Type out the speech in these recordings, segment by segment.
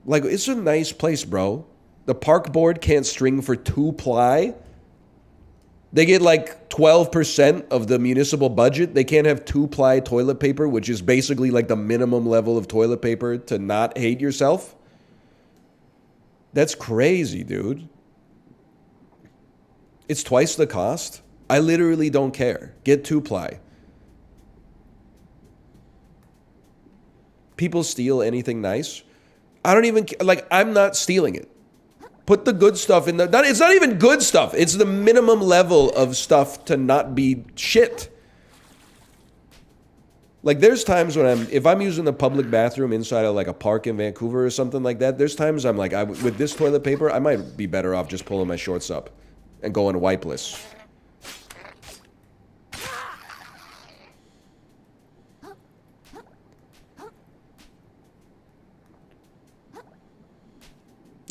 Like, it's a nice place, bro. The park board can't string for 2-ply. They get like 12% of the municipal budget. They can't have 2-ply toilet paper, which is basically like the minimum level of toilet paper to not hate yourself. That's crazy, dude. It's twice the cost. I literally don't care. Get 2-ply. People steal anything nice. I don't even, like, I'm not stealing it. Put the good stuff in the, it's not even good stuff. It's the minimum level of stuff to not be shit. Like, there's times when if I'm using the public bathroom inside of like a park in Vancouver or something like that, there's times I'm like, with this toilet paper, I might be better off just pulling my shorts up and going wipeless.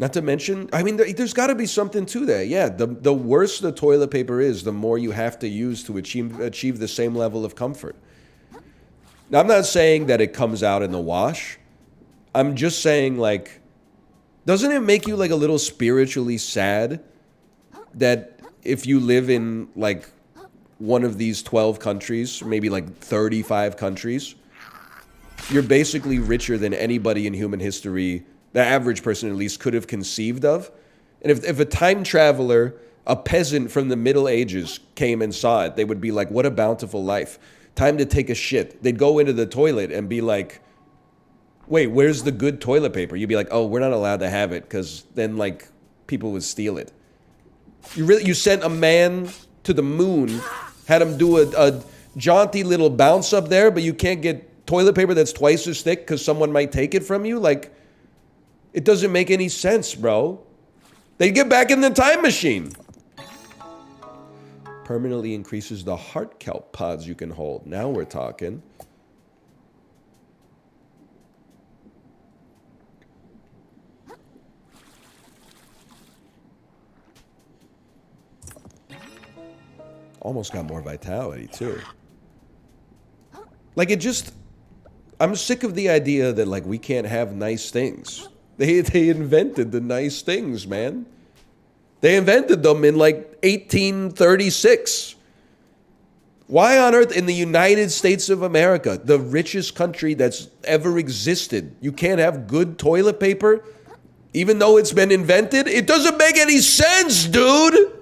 Not to mention, I mean, there's got to be something to that. Yeah, the worse the toilet paper is, the more you have to use to achieve the same level of comfort. Now, I'm not saying that it comes out in the wash. I'm just saying, like, doesn't it make you, like, a little spiritually sad that if you live in, like, one of these 12 countries, maybe, like, 35 countries, you're basically richer than anybody in human history, the average person at least, could have conceived of? And if a time traveler, a peasant from the Middle Ages, came and saw it, they would be like, what a bountiful life. Time to take a shit. They'd go into the toilet and be like, wait, where's the good toilet paper? You'd be like, oh, we're not allowed to have it, because then, like, people would steal it. You sent a man to the moon, had him do a jaunty little bounce up there, but you can't get toilet paper that's twice as thick because someone might take it from you? Like, it doesn't make any sense, bro. They get back in the time machine. Permanently increases the heart kelp pods you can hold. Now we're talking. Almost got more vitality, too. Like, it just... I'm sick of the idea that, like, we can't have nice things. They invented the nice things, man. They invented them in, like, 1836. Why on earth, in the United States of America, the richest country that's ever existed, you can't have good toilet paper, even though it's been invented? It doesn't make any sense, dude!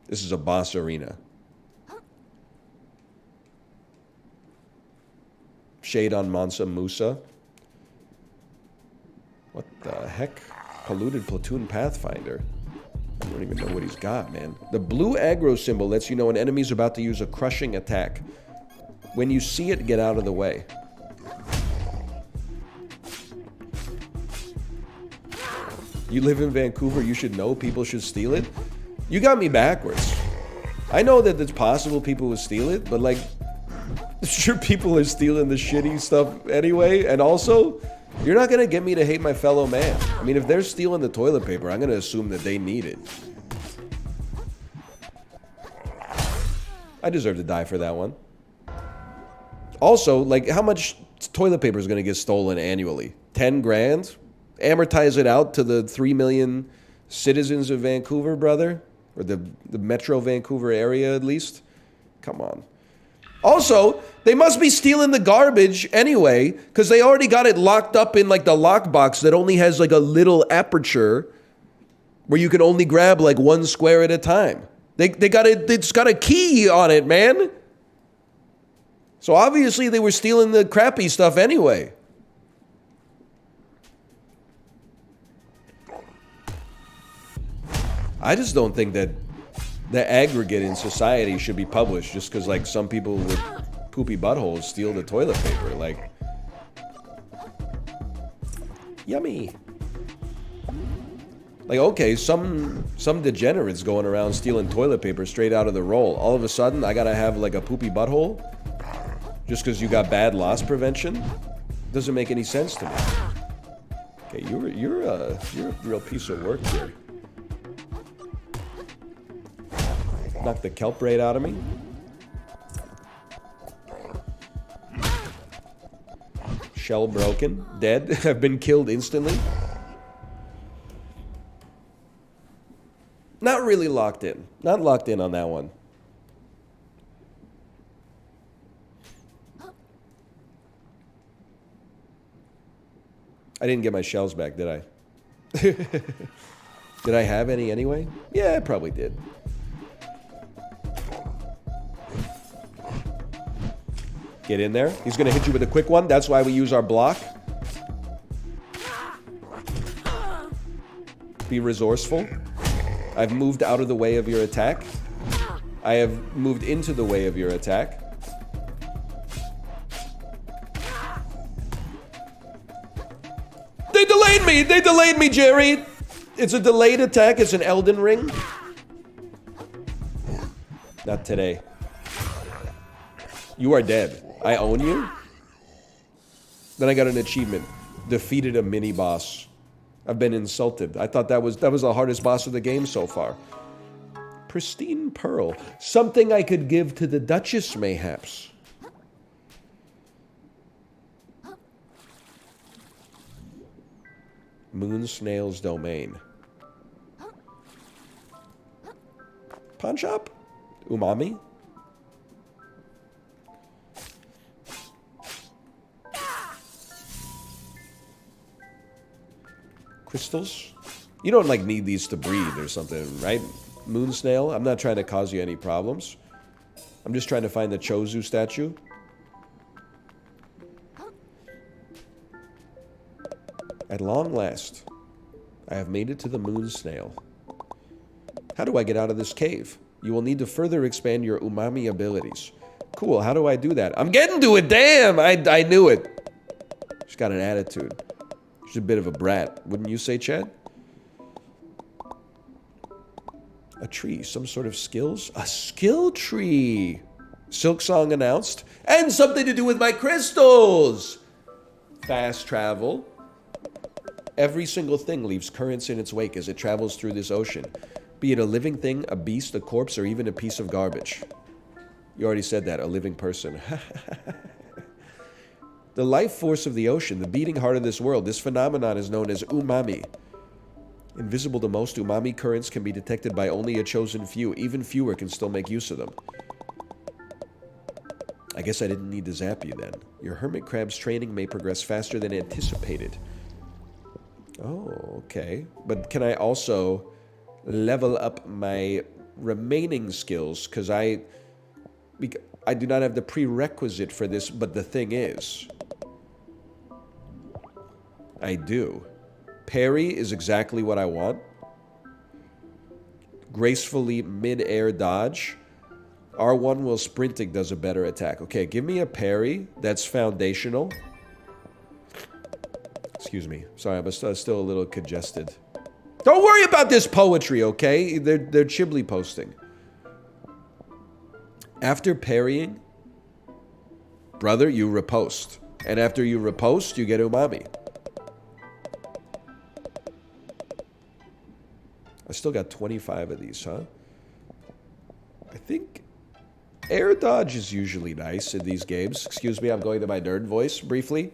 This is a boss arena. Shade on Mansa Musa. What the heck? Polluted Platoon Pathfinder. I don't even know what he's got, man. The blue aggro symbol lets you know an enemy's about to use a crushing attack. When you see it, get out of the way. You live in Vancouver, you should know people should steal it? You got me backwards. I know that it's possible people would steal it, but, like, sure, people are stealing the shitty stuff anyway. And also, you're not going to get me to hate my fellow man. I mean, if they're stealing the toilet paper, I'm going to assume that they need it. I deserve to die for that one. Also, like, how much toilet paper is going to get stolen annually? 10 grand? Amortize it out to the 3 million citizens of Vancouver, brother? Or the Metro Vancouver area, at least? Come on. Also, they must be stealing the garbage anyway, because they already got it locked up in, like, the lockbox that only has, like, a little aperture where you can only grab, like, one square at a time. They got it, it's got a key on it, man. So obviously they were stealing the crappy stuff anyway. I just don't think that the aggregate in society should be published just because, like, some people with poopy buttholes steal the toilet paper. Like, yummy. Like, okay, some degenerates going around stealing toilet paper straight out of the roll. All of a sudden, I gotta have, like, a poopy butthole just because you got bad loss prevention? Doesn't make any sense to me. Okay, you're a real piece of work here. Knock the kelp right out of me. Shell broken. Dead. I've been killed instantly. Not really locked in. Not locked in on that one. I didn't get my shells back, did I? Did I have any anyway? Yeah, I probably did. Get in there. He's gonna hit you with a quick one. That's why we use our block. Be resourceful. I've moved out of the way of your attack. I have moved into the way of your attack. They delayed me! They delayed me, Jerry! It's a delayed attack. It's an Elden Ring. Not today. You are dead. I own you? Then I got an achievement. Defeated a mini-boss. I've been insulted. I thought that was the hardest boss of the game so far. Pristine Pearl. Something I could give to the Duchess, mayhaps. Moon Snail's Domain. Pawn shop? Umami? Crystals? You don't, like, need these to breed or something, right? Moon Snail? I'm not trying to cause you any problems. I'm just trying to find the Chozu statue. At long last, I have made it to the Moon Snail. How do I get out of this cave? You will need to further expand your umami abilities. Cool, how do I do that? I'm getting to it, damn! I knew it. She's got an attitude. She's a bit of a brat, wouldn't you say, Chad? A tree, some sort of skills? A skill tree! Silksong announced. And something to do with my crystals! Fast travel. Every single thing leaves currents in its wake as it travels through this ocean. Be it a living thing, a beast, a corpse, or even a piece of garbage. You already said that, a living person. The life force of the ocean, the beating heart of this world, this phenomenon is known as umami. Invisible to most, umami currents can be detected by only a chosen few. Even fewer can still make use of them. I guess I didn't need to zap you then. Your hermit crab's training may progress faster than anticipated. Oh, okay. But can I also level up my remaining skills? Because I do not have the prerequisite for this, but the thing is, I do. Parry is exactly what I want. Gracefully mid-air dodge. R1 while sprinting does a better attack. Okay, give me a parry that's foundational. Excuse me. Sorry, I'm still a little congested. Don't worry about this poetry, okay? They're Chibli posting. After parrying, brother, you riposte. And after you riposte, you get umami. I still got 25 of these, huh? I think air dodge is usually nice in these games. Excuse me, I'm going to my nerd voice briefly.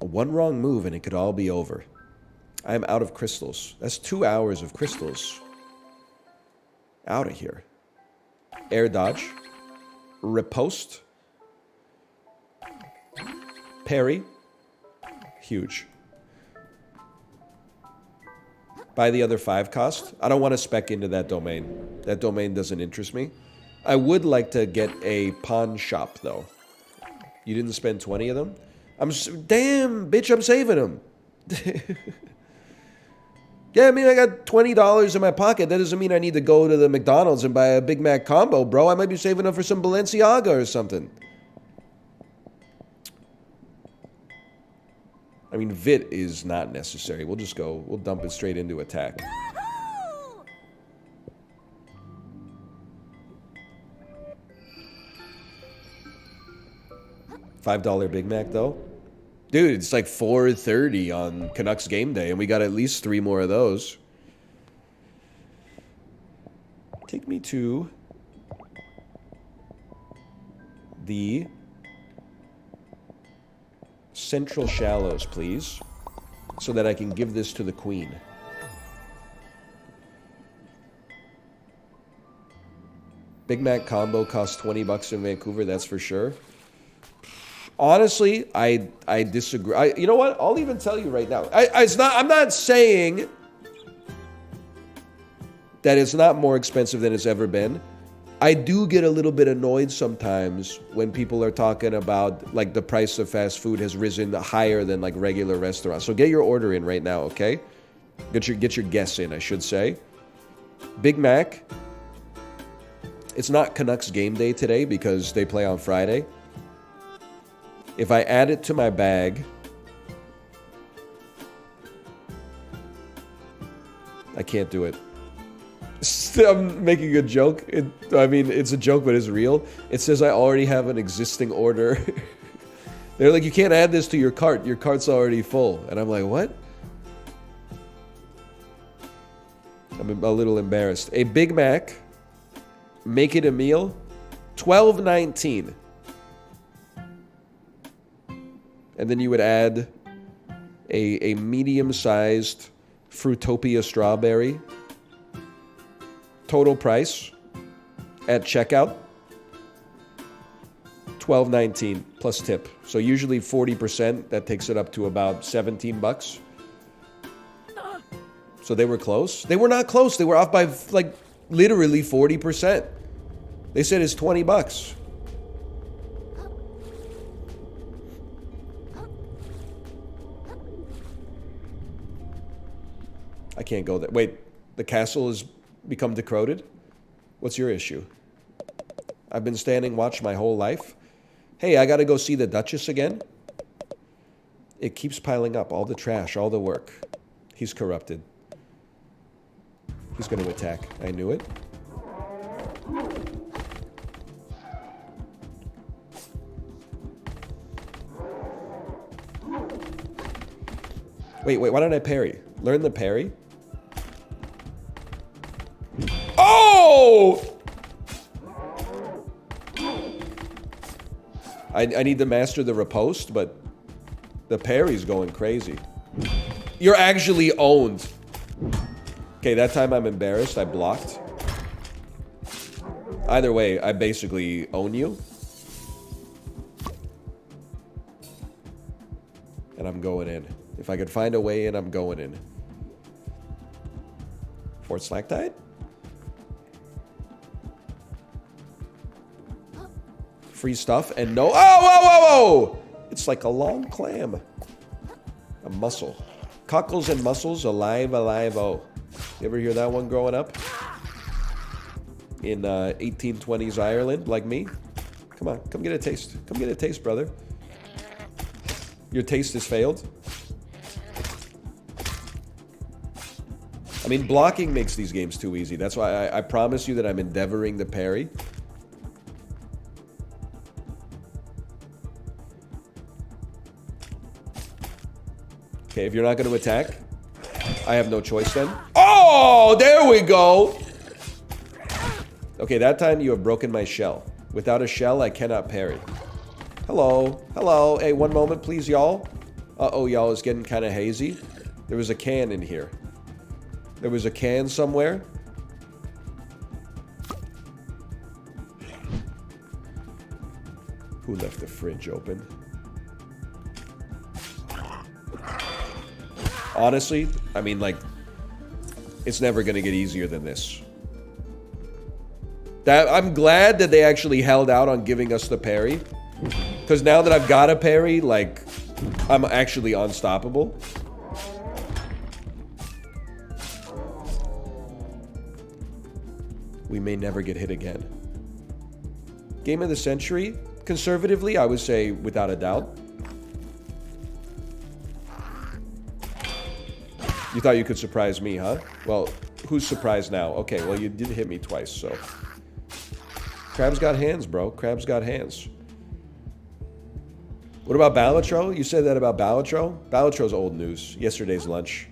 One wrong move and it could all be over. I am out of crystals. That's 2 hours of crystals. Out of here. Air dodge. Riposte. Parry. Huge. Buy the other 5 cost. I don't want to spec into that domain. That domain doesn't interest me. I would like to get a pawn shop, though. You didn't spend 20 of them? Damn, bitch, I'm saving them. Yeah, I mean, I got $20 in my pocket. That doesn't mean I need to go to the McDonald's and buy a Big Mac combo, bro. I might be saving them for some Balenciaga or something. I mean, Vit is not necessary. We'll just go, we'll dump it straight into attack. $5 Big Mac though. Dude, it's like $4.30 on Canucks game day, and we got at least 3 more of those. Take me to the Central Shallows, please, so that I can give this to the Queen. Big Mac combo costs $20 in Vancouver, that's for sure. Honestly, I disagree. You know what? I'll even tell you right now. I'm not saying that it's not more expensive than it's ever been. I do get a little bit annoyed sometimes when people are talking about like the price of fast food has risen higher than like regular restaurants. So get your order in right now, okay? Get your guess in, I should say. Big Mac. It's not Canucks game day today because they play on Friday. If I add it to my bag, I can't do it. I'm making a joke. I mean, it's a joke, but it's real. It says I already have an existing order. They're like, you can't add this to your cart. Your cart's already full. And I'm like, what? I'm a little embarrassed. A Big Mac, make it a meal, $12.19. And then you would add a medium-sized Fruitopia strawberry. Total price at checkout, $12.19 plus tip. So usually 40%, that takes it up to about $17. So they were close. They were not close. They were off by like literally 40%. They said it's $20. I can't go there. Wait, the castle has become decrowed? What's your issue? I've been standing watch my whole life. Hey, I gotta go see the Duchess again. It keeps piling up. All the trash, all the work. He's corrupted. He's gonna attack. I knew it. Wait, why don't I parry? Learn the parry? Oh! I need to master the riposte, but the parry's going crazy. You're actually owned. Okay, that time I'm embarrassed. I blocked. Either way, I basically own you. And I'm going in. If I could find a way in, I'm going in. Fort Slaktide? Free stuff and no... Oh, whoa! It's like a long clam. A mussel. Cockles and mussels, alive, oh. You ever hear that one growing up? In 1820s Ireland, like me? Come on, come get a taste. Come get a taste, brother. Your taste has failed? I mean, blocking makes these games too easy. That's why I promise you that I'm endeavoring to parry. Okay, if you're not going to attack, I have no choice then. Oh, there we go. Okay, that time you have broken my shell. Without a shell, I cannot parry. Hello. Hello. Hey, one moment, please, y'all. Uh-oh, y'all, it's getting kind of hazy. There was a can in here. There was a can somewhere. Who left the fridge open? Honestly, I mean, like, it's never going to get easier than this. I'm glad that they actually held out on giving us the parry. Because now that I've got a parry, like, I'm actually unstoppable. We may never get hit again. Game of the century? Conservatively, I would say without a doubt. You thought you could surprise me, huh? Well, who's surprised now? Okay, well, you did hit me twice, so... Crab's got hands, bro. Crab's got hands. What about Balatro? You said that about Balatro? Balatro's old news. Yesterday's lunch.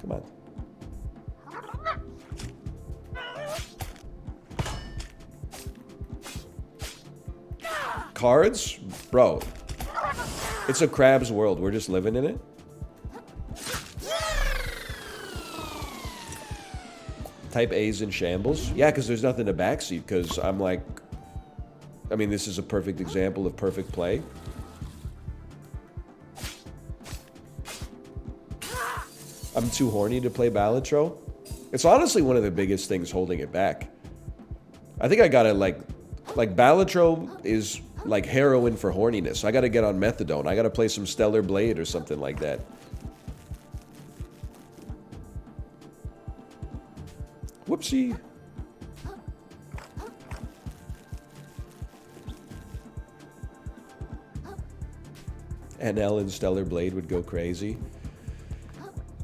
Come on. Cards? Bro. It's a crab's world. We're just living in it. Type A's in shambles. Yeah, because there's nothing to backseat, because I'm like... I mean, this is a perfect example of perfect play. I'm too horny to play Balatro. It's honestly one of the biggest things holding it back. I think I gotta, like Balatro is like heroin for horniness. I gotta get on methadone. I gotta play some Stellar Blade or something like that. Whoopsie. And Ellen Stellar Blade would go crazy.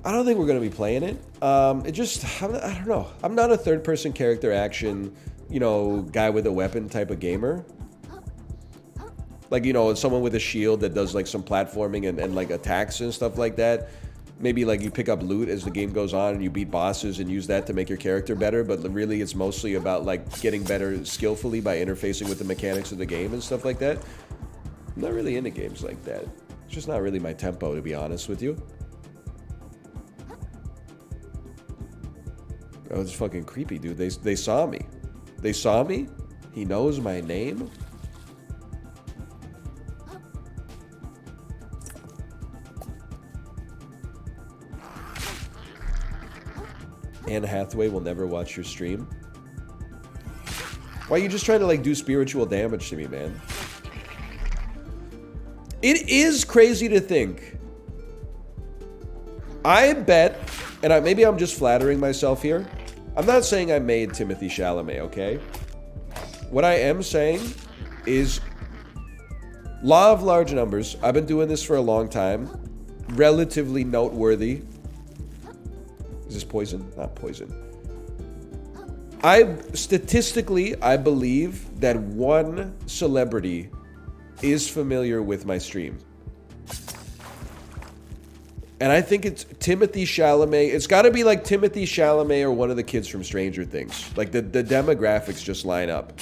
I don't think we're going to be playing it. I don't know. I'm not a third-person character action, you know, guy with a weapon type of gamer. Like, you know, someone with a shield that does, like, some platforming and like, attacks and stuff like that. Maybe, like, you pick up loot as the game goes on and you beat bosses and use that to make your character better. But really, it's mostly about, like, getting better skillfully by interfacing with the mechanics of the game and stuff like that. I'm not really into games like that. It's just not really my tempo, to be honest with you. Oh, it's fucking creepy, dude. They saw me. They saw me? He knows my name? Anne Hathaway will never watch your stream. Why are you just trying to, like, do spiritual damage to me, man? It is crazy to think. I bet, and maybe I'm just flattering myself here. I'm not saying I made Timothée Chalamet, okay? What I am saying is law of large numbers. I've been doing this for a long time. Relatively noteworthy. Is this poison? Not poison. Statistically, I believe that one celebrity is familiar with my stream. And I think it's Timothée Chalamet. It's got to be like Timothée Chalamet or one of the kids from Stranger Things. Like, the demographics just line up.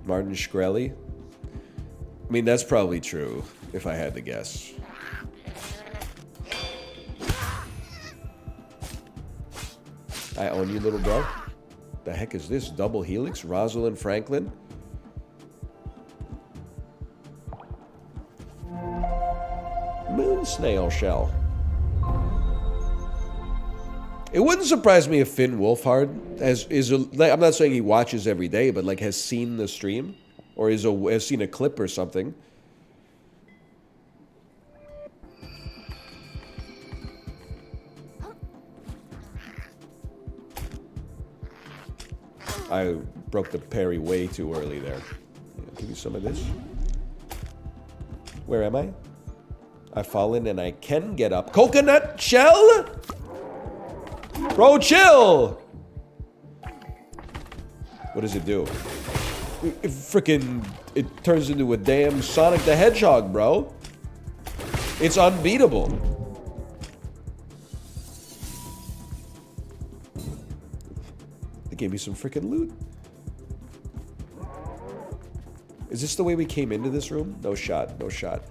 Martin Shkreli? I mean, that's probably true, if I had to guess. I own you, little bro. The heck is this? Double Helix? Rosalind Franklin? Moon snail shell. It wouldn't surprise me if Finn Wolfhard I'm not saying he watches every day, but like has seen the stream or has seen a clip or something. I broke the parry way too early there. Yeah, give me some of this. Where am I? I've fallen and I can get up. Coconut shell? Bro, chill! What does it do? It turns into a damn Sonic the Hedgehog, bro. It's unbeatable. Gave me some freaking loot. Is this the way we came into this room? No shot, no shot.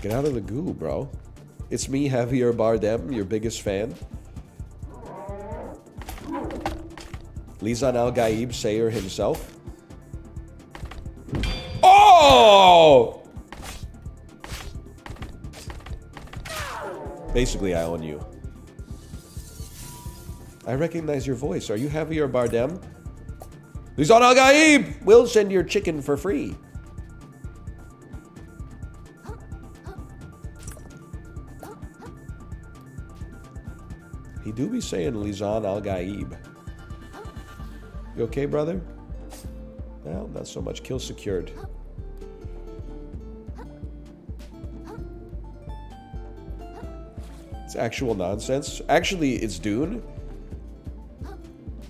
Get out of the goo, bro. It's me, Javier Bardem, your biggest fan. Lizan Al Gaib, Sayer himself. Oh! Basically, I own you. I recognize your voice. Are you Javier Bardem? Lizan Al Gaib! We'll send your chicken for free. He do be saying Lizan Al Gaib. You okay, brother? Well, not so much. Kill secured. It's actual nonsense. Actually, it's Dune.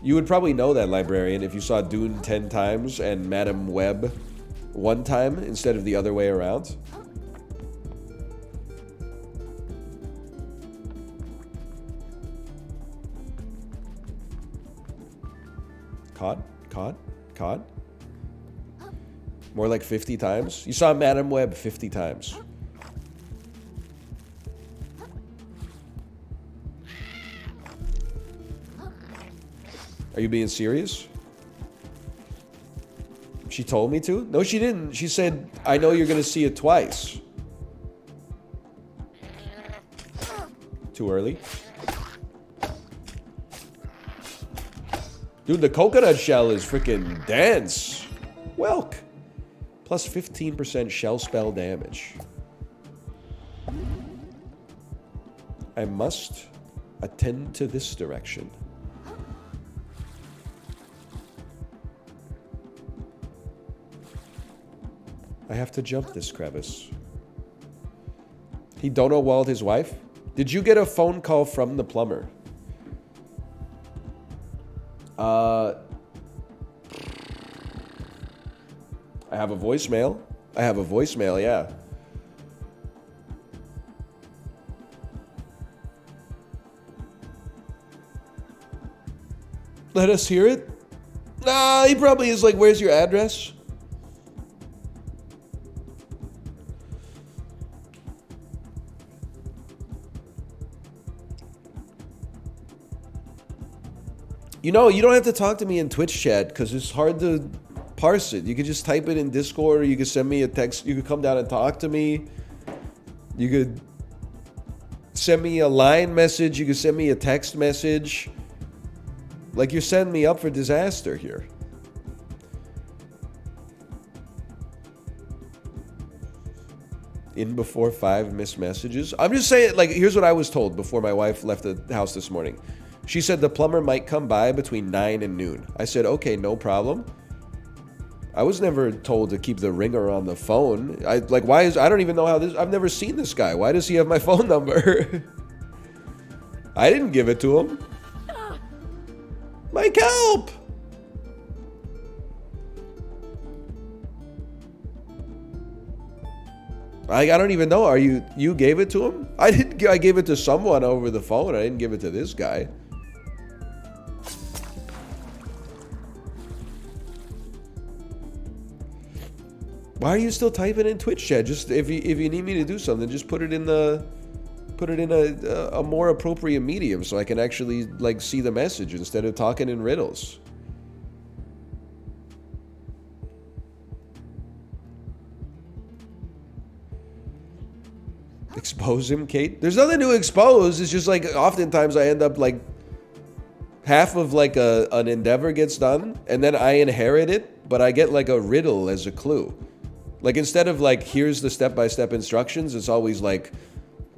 You would probably know that, librarian, if you saw Dune 10 times and Madam Web 1 time instead of the other way around. Cod? Cod? Cod? More like 50 times? You saw Madam Web 50 times. Are you being serious? She told me to? No, she didn't. She said, I know you're going to see it twice. Too early. Dude, the coconut shell is freaking dense. Welk. Plus 15% shell spell damage. I must attend to this direction. I have to jump this crevice. He dono walled his wife? Did you get a phone call from the plumber? I have a voicemail. I have a voicemail, yeah. Let us hear it? Nah, he probably is like, where's your address? You know, you don't have to talk to me in Twitch chat because it's hard to parse it. You could just type it in Discord, or you could send me a text. You could come down and talk to me. You could send me a line message. You could send me a text message. Like, you're setting me up for disaster here. In before 5 missed messages. I'm just saying, like, here's what I was told before my wife left the house this morning. She said the plumber might come by between 9 and noon. I said, okay, no problem. I was never told to keep the ringer on the phone. I don't even know how this, I've never seen this guy. Why does he have my phone number? I didn't give it to him. Mike, help! I don't even know. You gave it to him? I gave it to someone over the phone. I didn't give it to this guy. Why are you still typing in Twitch chat? Just if you need me to do something, just put it in a more appropriate medium so I can actually like see the message instead of talking in riddles. Expose him, Kate? There's nothing to expose. It's just like oftentimes I end up like half of like an endeavor gets done and then I inherit it, but I get like a riddle as a clue. Like, instead of like, here's the step-by-step instructions, it's always like,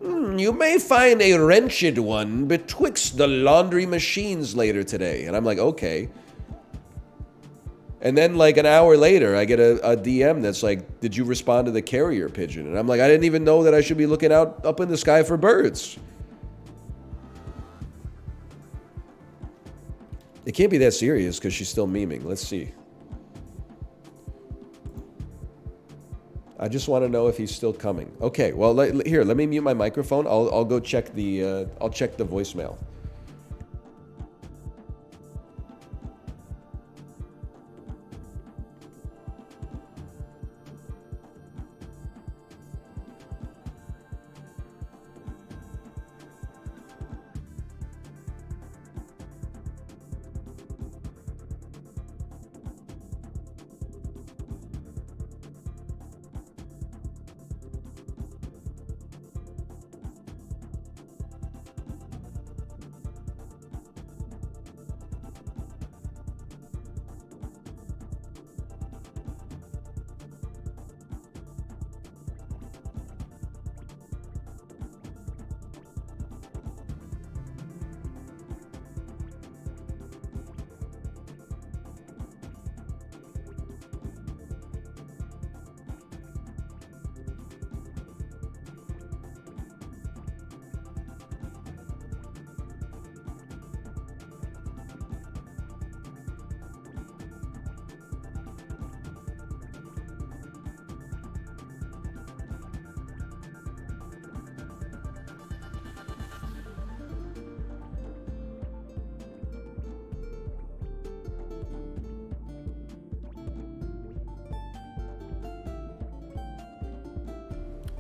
you may find a wrenched one betwixt the laundry machines later today. And I'm like, okay. And then like an hour later, I get a DM that's like, did you respond to the carrier pigeon? And I'm like, I didn't even know that I should be looking out up in the sky for birds. It can't be that serious because she's still memeing. Let's see. I just want to know if he's still coming. Okay, well, here, let me mute my microphone. I'll go check the I'll check the voicemail.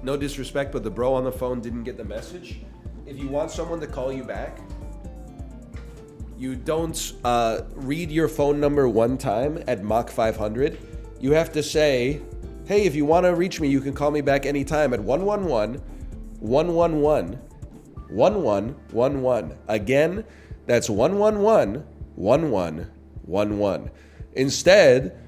No disrespect, but the bro on the phone didn't get the message. If you want someone to call you back, you don't read your phone number one time at Mach 500. You have to say, hey, if you want to reach me, you can call me back anytime at 111-111-1111. Again, that's 111-1111. Instead,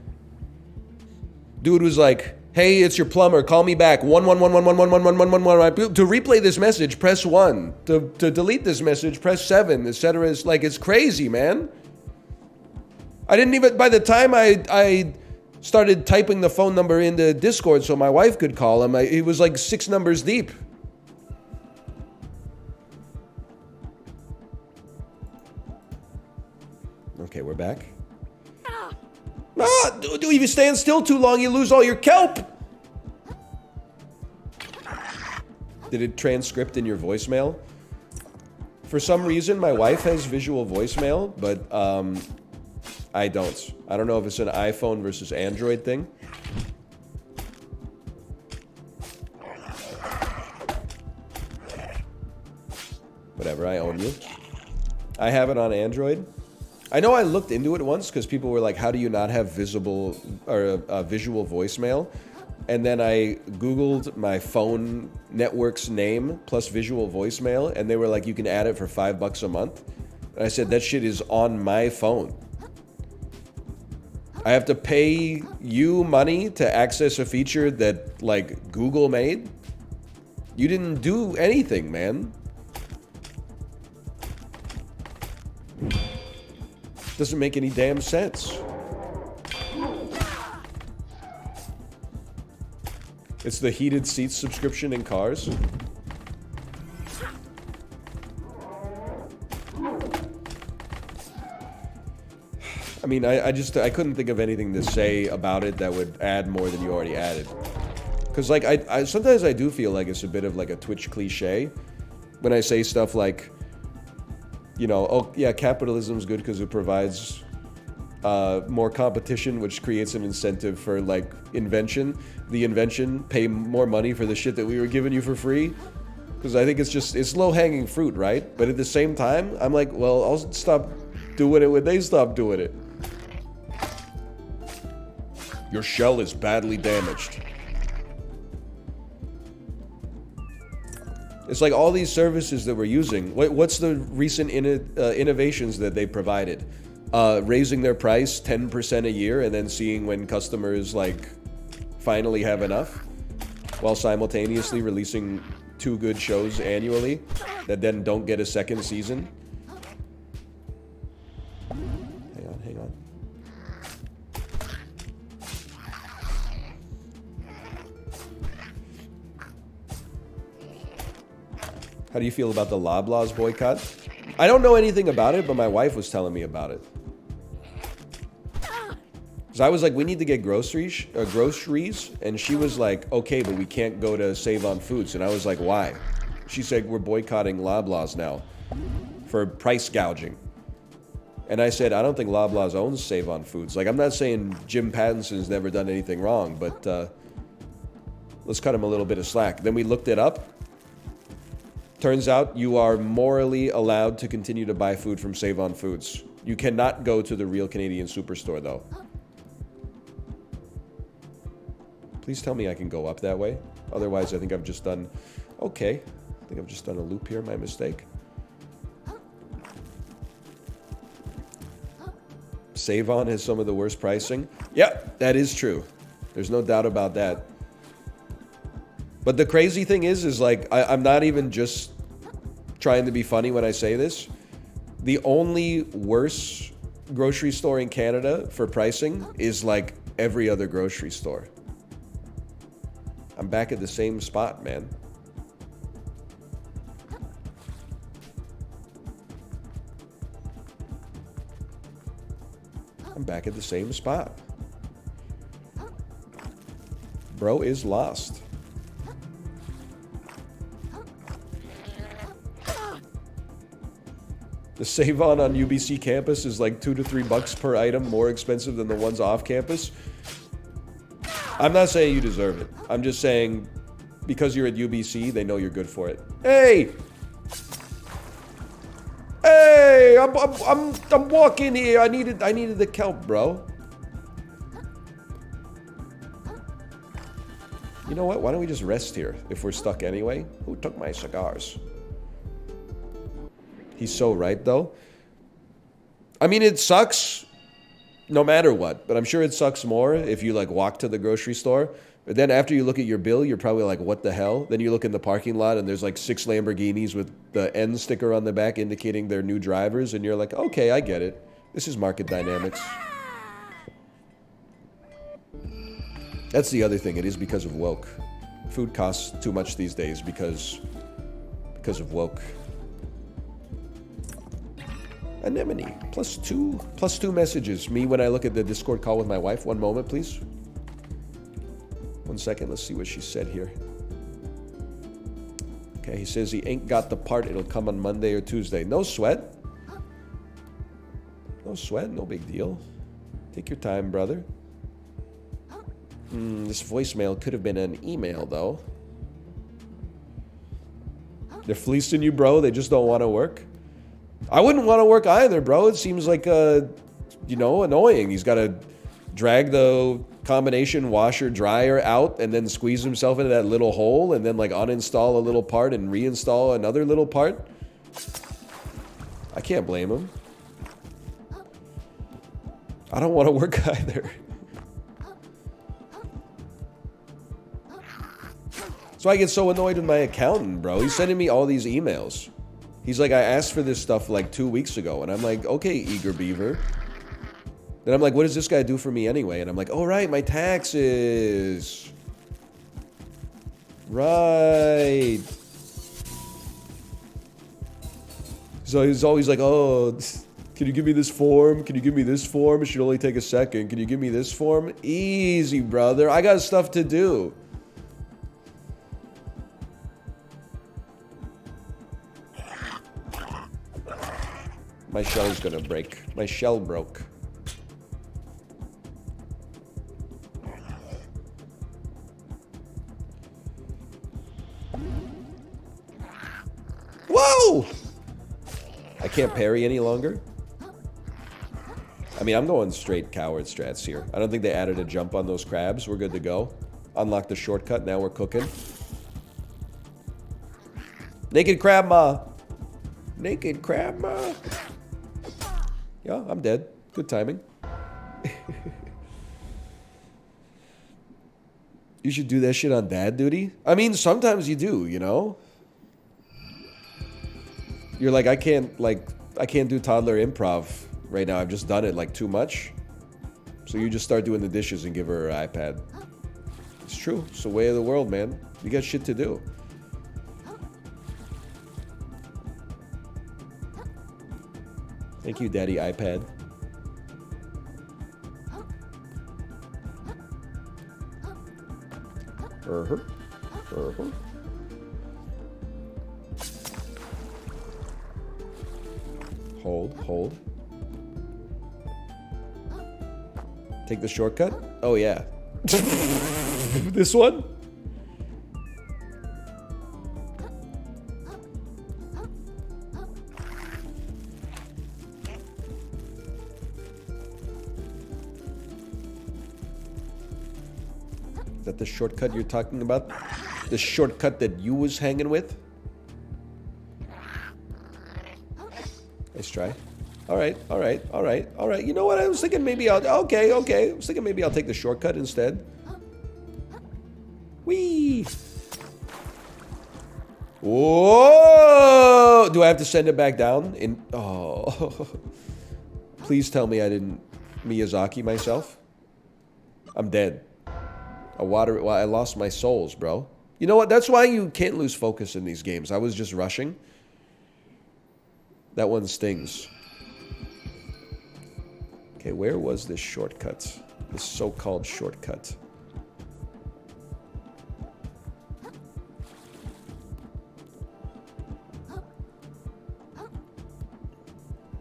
dude was like, hey, it's your plumber. Call me back. 11111111111. To replay this message, press 1. To delete this message, press 7, etc. It's like, it's crazy, man. I didn't even, by the time I started typing the phone number into Discord so my wife could call him, it was like 6 numbers deep. Okay, we're back. Dude, if you stand still too long, you lose all your kelp. Did it transcript in your voicemail? For some reason, my wife has visual voicemail, but I don't. I don't know if it's an iPhone versus Android thing. Whatever, I own you. I have it on Android. I know I looked into it once because people were like, how do you not have visible or visual voicemail? And then I Googled my phone network's name plus visual voicemail, and they were like, you can add it for $5 a month. And I said, that shit is on my phone. I have to pay you money to access a feature that, like, Google made? You didn't do anything, man. Doesn't make any damn sense. It's the heated seats subscription in cars. I mean, I couldn't think of anything to say about it that would add more than you already added. Because, like, I sometimes I do feel like it's a bit of, like, a Twitch cliche when I say stuff like, you know, oh, yeah, capitalism's good because it provides more competition, which creates an incentive for, like, invention. The invention, pay more money for the shit that we were giving you for free. Because I think it's low-hanging fruit, right? But at the same time, I'm like, well, I'll stop doing it when they stop doing it. Your shell is badly damaged. It's like all these services that we're using. What's the recent innovations that they provided? Raising their price 10% a year and then seeing when customers, like, finally have enough, while simultaneously releasing 2 good shows annually that then don't get a second season. Hang on. How do you feel about the Loblaws boycott? I don't know anything about it, but my wife was telling me about it. So I was like, we need to get groceries, and she was like, okay, but we can't go to Save on Foods. And I was like, why? She said, we're boycotting Loblaws now for price gouging. And I said, I don't think Loblaws owns Save on Foods. Like, I'm not saying Jim Pattinson's never done anything wrong, but let's cut him a little bit of slack. Then we looked it up. Turns out you are morally allowed to continue to buy food from Save on Foods. You cannot go to the Real Canadian Superstore, though. Please tell me I can go up that way. Otherwise, I think I've just done... Okay. I think I've just done a loop here. My mistake. Save On has some of the worst pricing. Yep, that is true. There's no doubt about that. But the crazy thing is like, I'm not even just trying to be funny when I say this. The only worse grocery store in Canada for pricing is, like, every other grocery store. I'm back at the same spot, man. I'm back at the same spot. Bro is lost. The Save On UBC campus is like $2 to $3 per item, more expensive than the ones off campus. I'm not saying you deserve it. I'm just saying because you're at UBC, they know you're good for it. Hey! Hey! I'm walking here. I needed the kelp, bro. You know what? Why don't we just rest here if we're stuck anyway? Who took my cigars? He's so right, though. I mean, it sucks no matter what, but I'm sure it sucks more if you, like, walk to the grocery store. But then after you look at your bill, you're probably like, what the hell? Then you look in the parking lot and there's like 6 Lamborghinis with the N sticker on the back indicating they're new drivers. And you're like, okay, I get it. This is market dynamics. That's the other thing. It is because of woke. Food costs too much these days because of woke. Anemone. +2 messages. Me when I look at the Discord call with my wife. One moment, please. 1 second, let's see what she said here. Okay, he says he ain't got the part. It'll come on Monday or Tuesday. No sweat. No sweat, no big deal. Take your time, brother. This voicemail could have been an email, though. They're fleecing you, bro. They just don't want to work. I wouldn't want to work either, bro. It seems like, you know, annoying. He's got to drag the combination washer dryer out and then squeeze himself into that little hole and then like uninstall a little part and reinstall another little part. I can't blame him. I don't want to work either. So I get so annoyed with my accountant, bro. He's sending me all these emails. He's like, I asked for this stuff like 2 weeks ago. And I'm like, okay, Eager Beaver. Then I'm like, what does this guy do for me anyway? And I'm like, oh, right, my taxes. Right. So he's always like, oh, can you give me this form? Can you give me this form? It should only take a second. Can you give me this form? Easy, brother. I got stuff to do. My shell's gonna break. My shell broke. Whoa! I can't parry any longer. I mean, I'm going straight coward strats here. I don't think they added a jump on those crabs. We're good to go. Unlock the shortcut. Now we're cooking. Naked crab ma. Naked crab ma. Yeah, I'm dead. Good timing. You should do that shit on dad duty. I mean, sometimes you do, you know? You're like, I can't do toddler improv right now. I've just done it like too much. So you just start doing the dishes and give her an iPad. It's true. It's the way of the world, man. You got shit to do. Thank you, Daddy iPad. Hold. Take the shortcut? Oh, yeah. This one? Is that the shortcut you're talking about? The shortcut that you was hanging with? Nice try. All right. You know what? I was thinking maybe okay. I was thinking maybe I'll take the shortcut instead. Whee! Whoa! Do I have to send it back down? Oh. Please tell me I didn't Miyazaki myself. I'm dead. I lost my souls, bro. You know what? That's why you can't lose focus in these games. I was just rushing. That one stings. Okay, where was this shortcut? This so-called shortcut.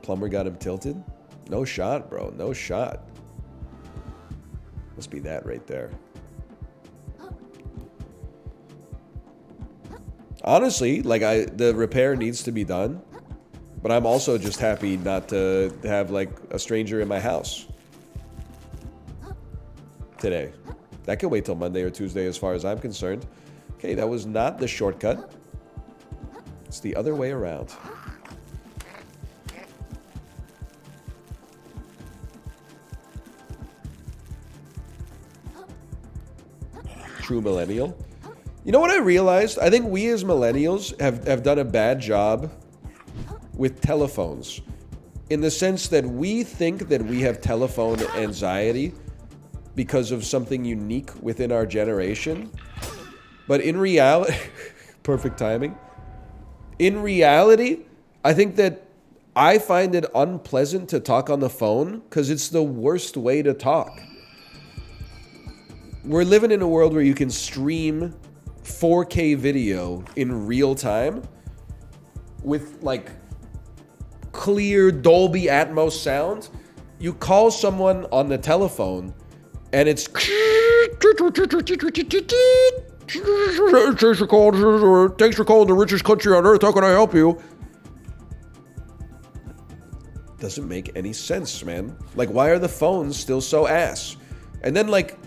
Plumber got him tilted? No shot, bro. No shot. Must be that right there. Honestly, like the repair needs to be done, but I'm also just happy not to have like a stranger in my house today. That could wait till Monday or Tuesday as far as I'm concerned. Okay, that was not the shortcut. It's the other way around. True millennial. You know what I realized? I think we as millennials have done a bad job with telephones. In the sense that we think that we have telephone anxiety because of something unique within our generation. But in reality, perfect timing. In reality, I think that I find it unpleasant to talk on the phone because it's the worst way to talk. We're living in a world where you can stream 4K video in real time with like clear Dolby Atmos sound. You call someone on the telephone and it's thanks for calling the richest country on earth. How can I help you? Doesn't make any sense, man. Like, why are the phones still so ass? And then, like,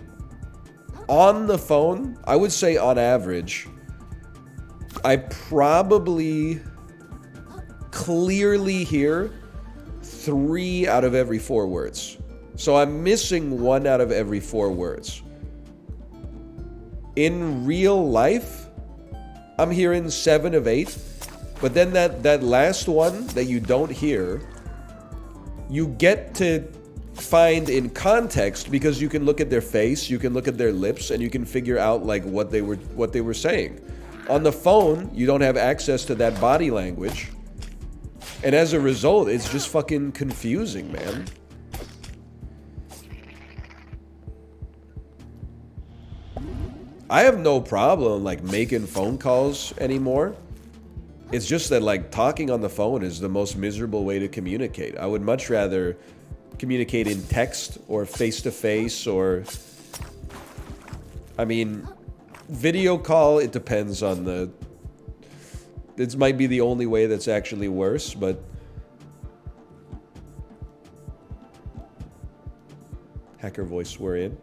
on the phone, I would say on average, I probably clearly hear 3 out of every 4 words. So I'm missing 1 out of every 4 words. In real life, I'm hearing 7 of 8. But then that last one that you don't hear, you get to find in context because you can look at their face, you can look at their lips, and you can figure out like what they were saying. On the phone, you don't have access to that body language. And as a result, it's just fucking confusing, man. I have no problem like making phone calls anymore. It's just that like talking on the phone is the most miserable way to communicate. I would much rather communicate in text or face-to-face or... I mean, video call, it depends on the... This might be the only way that's actually worse, but... Hacker voice, we're in.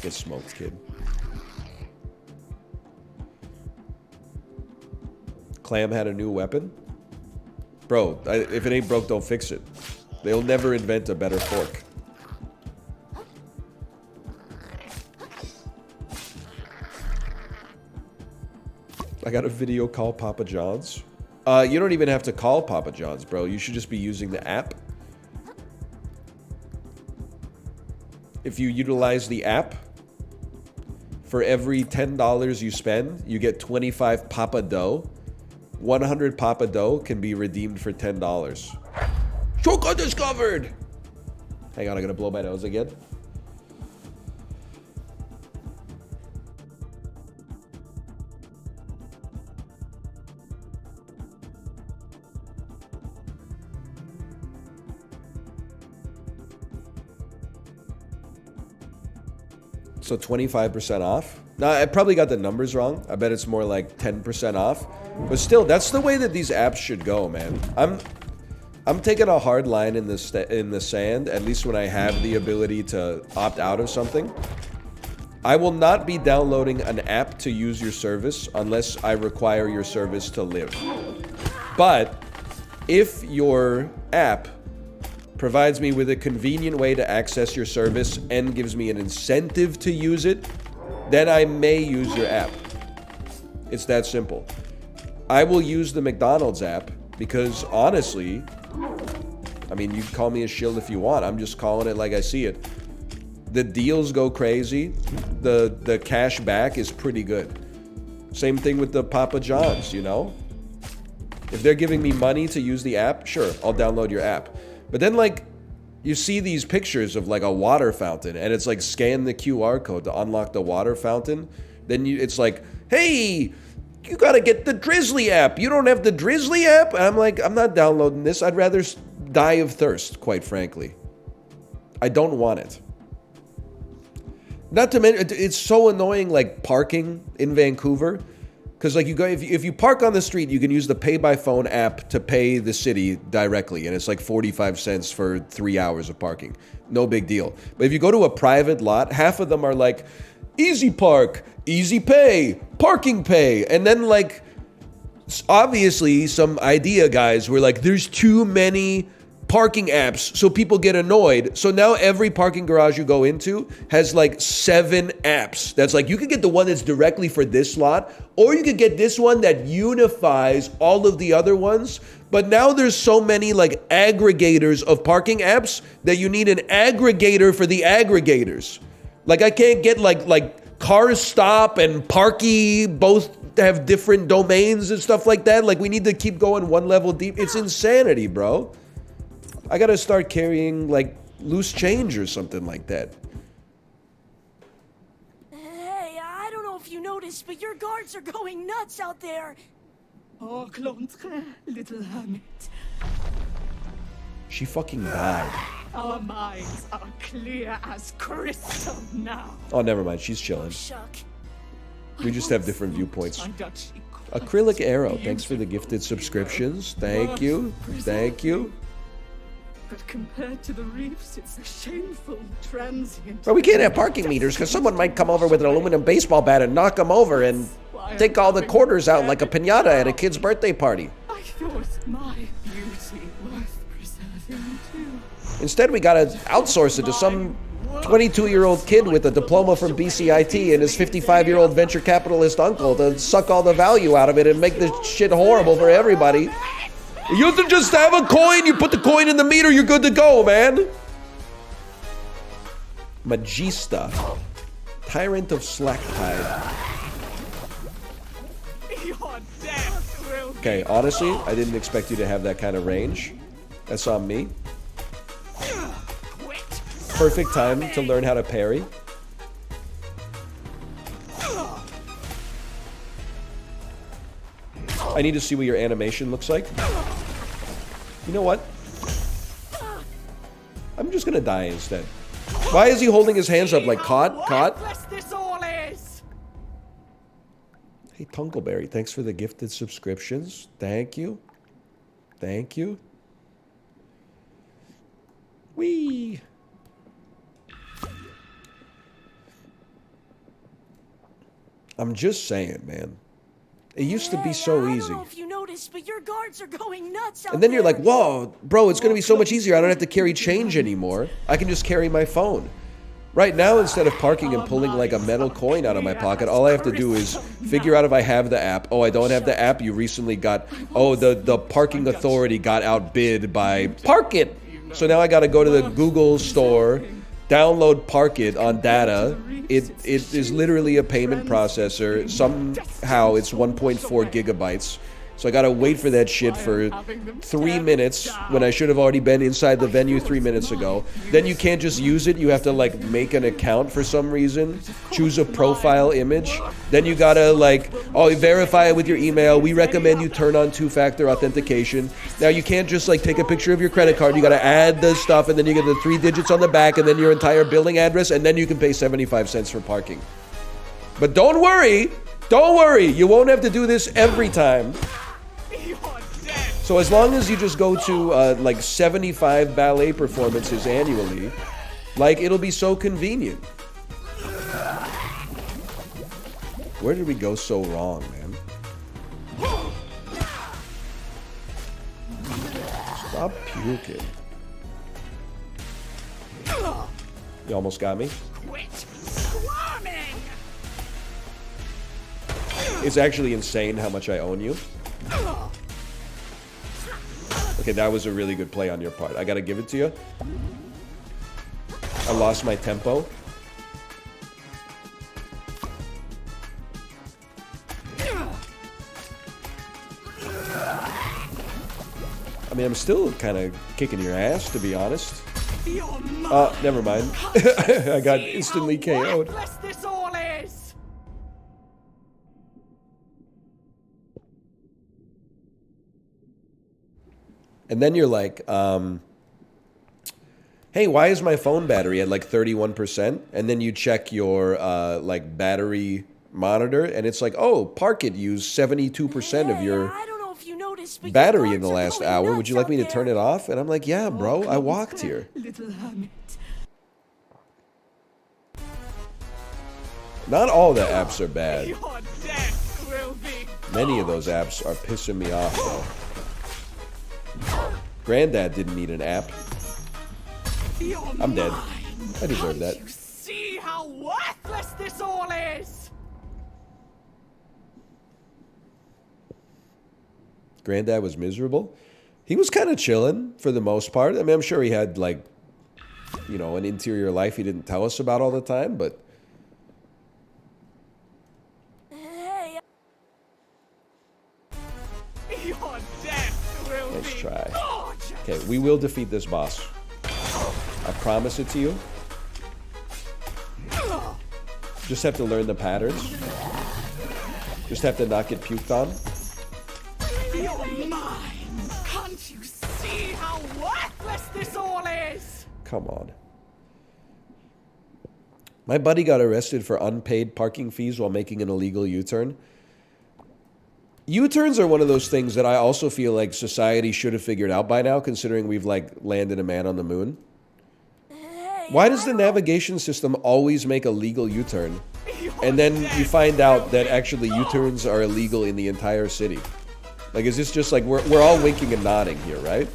Get smoked, kid. Clam had a new weapon? Bro, if it ain't broke, don't fix it. They'll never invent a better fork. I got a video call Papa John's. You don't even have to call Papa John's, bro. You should just be using the app. If you utilize the app, for every $10 you spend, you get 25 Papa Dough. 100 Papa Dough can be redeemed for $10. Shortcut discovered! Hang on, I gotta blow my nose again. So 25% off? Now, I probably got the numbers wrong. I bet it's more like 10% off. But still, that's the way that these apps should go, man. I'm taking a hard line in the sand, at least when I have the ability to opt out of something. I will not be downloading an app to use your service unless I require your service to live. But if your app provides me with a convenient way to access your service and gives me an incentive to use it, then I may use your app. It's that simple. I will use the McDonald's app because honestly, I mean, you can call me a shill if you want. I'm just calling it like I see it. The deals go crazy. The cash back is pretty good. Same thing with the Papa John's, you know? If they're giving me money to use the app, sure, I'll download your app. But then, like, you see these pictures of, like, a water fountain, and it's, like, scan the QR code to unlock the water fountain. Then it's like, hey, you gotta get the Drizzly app. You don't have the Drizzly app? And I'm like, I'm not downloading this. I'd rather die of thirst, quite frankly. I don't want it. Not to mention, it's so annoying, like parking in Vancouver. Because like you go, if you park on the street, you can use the pay by phone app to pay the city directly, and it's like 45 cents for 3 hours of parking. No big deal. But if you go to a private lot, half of them are like easy park, easy pay, parking pay, and then like obviously some idea guys were like, there's too many parking apps, so people get annoyed. So now every parking garage you go into has like 7 apps. That's like, you could get the one that's directly for this lot, or you could get this one that unifies all of the other ones. But now there's so many like aggregators of parking apps that you need an aggregator for the aggregators. Like I can't get like Car Stop and Parky both have different domains and stuff like that. Like we need to keep going one level deep. It's insanity, bro. I gotta start carrying, like, loose change or something like that. Hey, I don't know if you noticed, but your guards are going nuts out there. Oh, Clontre, little hermit. She fucking died. Our minds are clear as crystal now. Oh, never mind. She's chilling. Shuck. We just have different viewpoints. Acrylic Arrow, thanks for the gifted subscriptions. Thank you. Thank you. But compared to the reefs, it's a shameful transient. But we can't have parking meters because someone might come over with an aluminum baseball bat and knock them over and take all the quarters out like a piñata at a kid's birthday party. I thought my beauty worth preserving too. Instead, we gotta outsource it to some 22-year-old kid with a diploma from BCIT and his 55-year-old venture capitalist uncle to suck all the value out of it and make this shit horrible for everybody. You have to just have a coin, you put the coin in the meter, you're good to go, man. Magista. Tyrant of Slacktide. Okay, honestly, I didn't expect you to have that kind of range. That's on me. Perfect time to learn how to parry. I need to see what your animation looks like. You know what? I'm just gonna die instead. Why is he holding his hands up like caught? Caught? Hey, Tunkleberry, thanks for the gifted subscriptions. Thank you. Thank you. Whee! I'm just saying, man. It used to be so easy. I don't know if you noticed, but your guards are going nuts out And then you're there. like, whoa, bro, it's going to be so much easier. I don't have to carry change anymore. I can just carry my phone. Right now, instead of parking and pulling like a metal coin out of my pocket, all I have to do is figure out if I have the app. Oh, I don't have the app. You recently got, oh, the parking authority got outbid by Park It. So now I got to go to the Google store, download Park It on data. It is literally a payment processor. Somehow it's 1.4 gigabytes. So I gotta wait for that shit for 3 minutes when I should have already been inside the venue 3 minutes ago. Then you can't just use it. You have to like make an account for some reason. Choose a profile image. Then you gotta like, oh, verify it with your email. We recommend you turn on 2-factor authentication. Now you can't just like take a picture of your credit card. You gotta add the stuff and then you get the 3 digits on the back and then your entire billing address and then you can pay 75 cents for parking. But don't worry, you won't have to do this every time. So as long as you just go to like 75 ballet performances annually, like it'll be so convenient. Where did we go so wrong, man? Stop puking. You almost got me. It's actually insane how much I own you. Okay, that was a really good play on your part. I gotta give it to you. I lost my tempo. I mean, I'm still kind of kicking your ass, to be honest. Oh, never mind. I got instantly KO'd. And then you're like, hey, why is my phone battery at like 31%? And then you check your like battery monitor, and it's like, oh, park it used 72% of your I don't know if you noticed, but battery your in the guards last are going hour. Would nuts you like out me to there. turn it off? And I'm like, yeah, bro, I walked here. Little hermit. Not all the apps are bad. Your death will be. Many of those apps are pissing me off, though. Granddad didn't need an app. I'm dead. I deserve that. You see how worthless this all is. Granddad was miserable. He was kind of chilling for the most part. I mean, I'm sure he had, like, you know, an interior life he didn't tell us about all the time, but... Hey, Your death will Nice be try. gorgeous. Okay, we will defeat this boss. I promise it to you. Just have to learn the patterns. Just have to not get puked on. You're mine. Can't you see how worthless this all is? Come on. My buddy got arrested for unpaid parking fees while making an illegal U-turn. U-turns are one of those things that I also feel like society should have figured out by now, considering we've, like, landed a man on the moon. Why does the navigation system always make a legal U-turn? And then you find out that actually U-turns are illegal in the entire city. Like, is this just like, we're all winking and nodding here, right?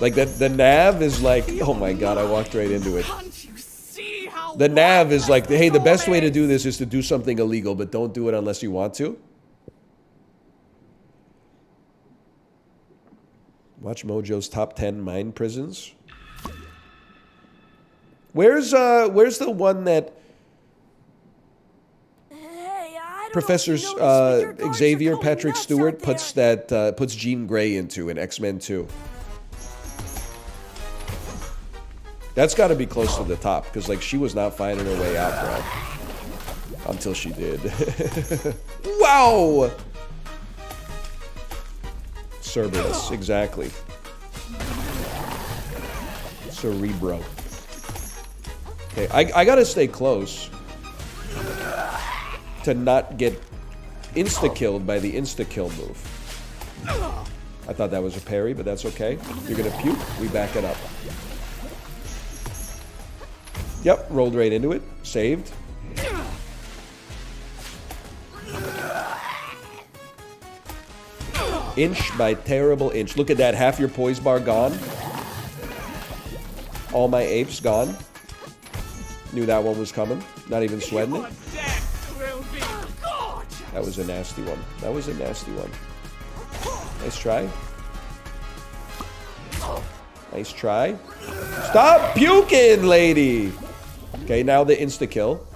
Like, the nav is like, oh my god, I walked right into it. The nav is like, hey, the best way to do this is to do something illegal, but don't do it unless you want to. Watch Mojo's top 10 mine prisons. Where's the one that Professor Xavier Patrick Stewart puts Jean Grey into in X-Men 2? That's got to be close to the top, because like she was not finding her way out, bro. Until she did. Wow! Cerberus, exactly. Cerebro. Okay, I gotta stay close to not get insta-killed by the insta-kill move. I thought that was a parry, but that's okay. You're gonna puke, we back it up. Yep, rolled right into it. Saved. Inch by terrible inch. Look at that, half your poise bar gone. All my apes gone. Knew that one was coming. Not even sweating it. That was a nasty one. That was a nasty one. Nice try. Nice try. Stop puking, lady! Okay, now the insta-kill.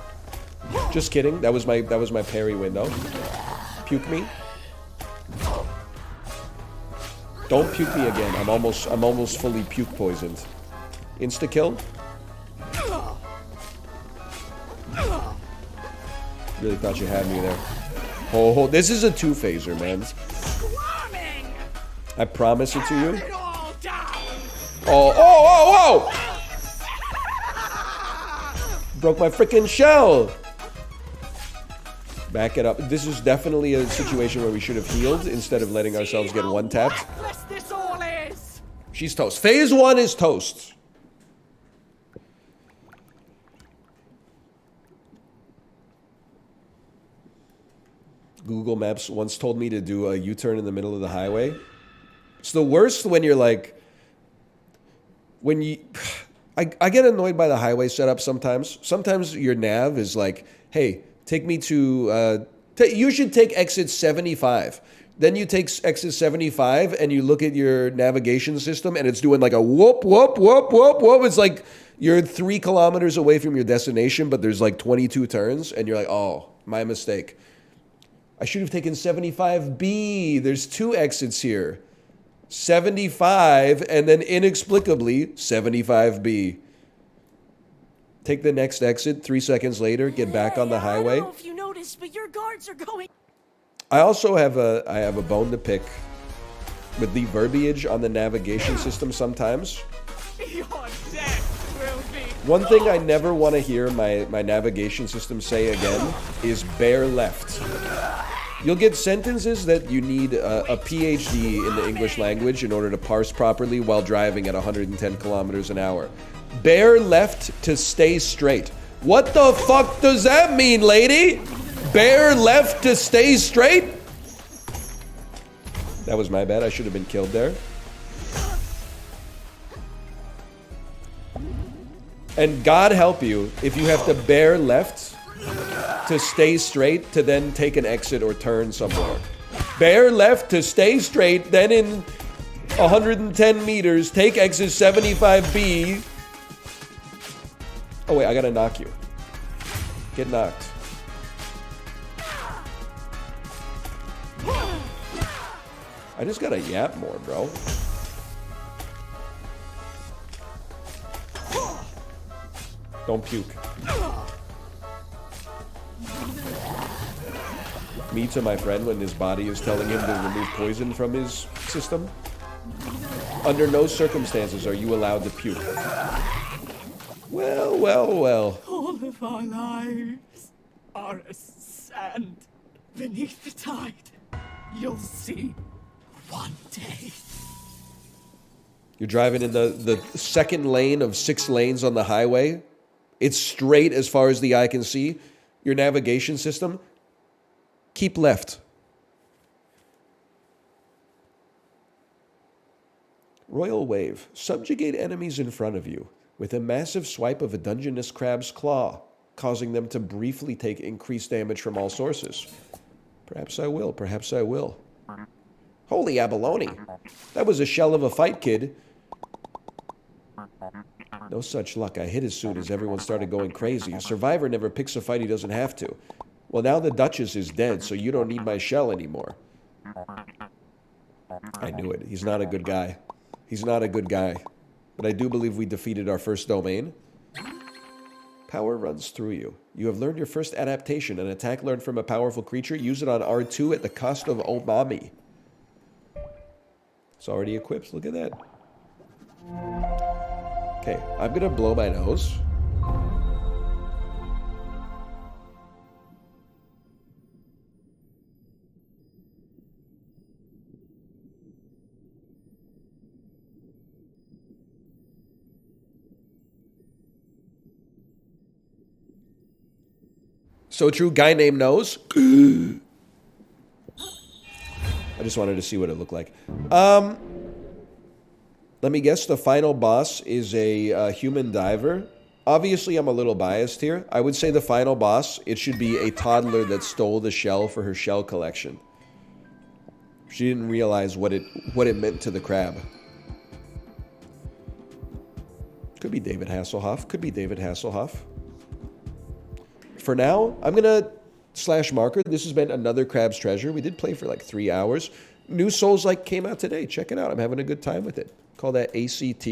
Just kidding. That was my parry window. Puke me. Don't puke me again. I'm almost fully puke poisoned. Insta-kill. Really thought you had me there. Oh, this is a two-phaser, man. I promise it to you. Oh! Broke my freaking shell. Back it up. This is definitely a situation where we should have healed instead of letting ourselves get one-tapped. She's toast. Phase 1 is toast. Google Maps once told me to do a U-turn in the middle of the highway. It's the worst when you're like... I get annoyed by the highway setup sometimes. Sometimes your nav is like, hey, take me to... you should take exit 75. Then you take exit 75 and you look at your navigation system and it's doing like a whoop, whoop, whoop, whoop, whoop. It's like you're 3 kilometers away from your destination, but there's like 22 turns and you're like, oh, my mistake. I should have taken 75B. There's 2 exits here. 75 and then inexplicably 75B. Take the next exit 3 seconds later, get back on the highway. I don't know if you noticed, but your guards are going... I also have a bone to pick with the verbiage on the navigation system sometimes. Your death will be. One thing I never want to hear my navigation system say again is bear left. You'll get sentences that you need a PhD in the English language in order to parse properly while driving at 110 kilometers an hour. Bear left to stay straight. What the fuck does that mean, lady? Bear left to stay straight? That was my bad. I should have been killed there. And God help you if you have to bear left to stay straight to then take an exit or turn somewhere. Bear left to stay straight, then in 110 meters, take exit 75B. Oh wait, I gotta knock you. Get knocked. I just gotta yap more, bro. Don't puke. Me to my friend when his body is telling him to remove poison from his system. Under no circumstances are you allowed to puke. Well, well, well. All of our lives are as sand beneath the tide. You'll see one day. You're driving in the second lane of 6 lanes on the highway. It's straight as far as the eye can see. Your navigation system, keep left. Royal Wave. Subjugate enemies in front of you with a massive swipe of a Dungeness crab's claw, causing them to briefly take increased damage from all sources. Perhaps I will. Perhaps I will. Holy abalone. That was a shell of a fight, kid. No such luck. I hit as soon as everyone started going crazy. A survivor never picks a fight he doesn't have to. Well, now the Duchess is dead, so you don't need my shell anymore. I knew it. He's not a good guy. He's not a good guy. But I do believe we defeated our first domain. Power runs through you. You have learned your first adaptation. An attack learned from a powerful creature. Use it on R2 at the cost of Omami. It's already equipped. Look at that. Okay, I'm going to blow my nose. So true, guy named Nose. I just wanted to see what it looked like. Let me guess, the final boss is a human diver. Obviously, I'm a little biased here. I would say the final boss, it should be a toddler that stole the shell for her shell collection. She didn't realize what it meant to the crab. Could be David Hasselhoff. Could be David Hasselhoff. For now, I'm going to slash marker. This has been another Crab's Treasure. We did play for like 3 hours. New Souls-like came out today. Check it out. I'm having a good time with it. Call that ACT.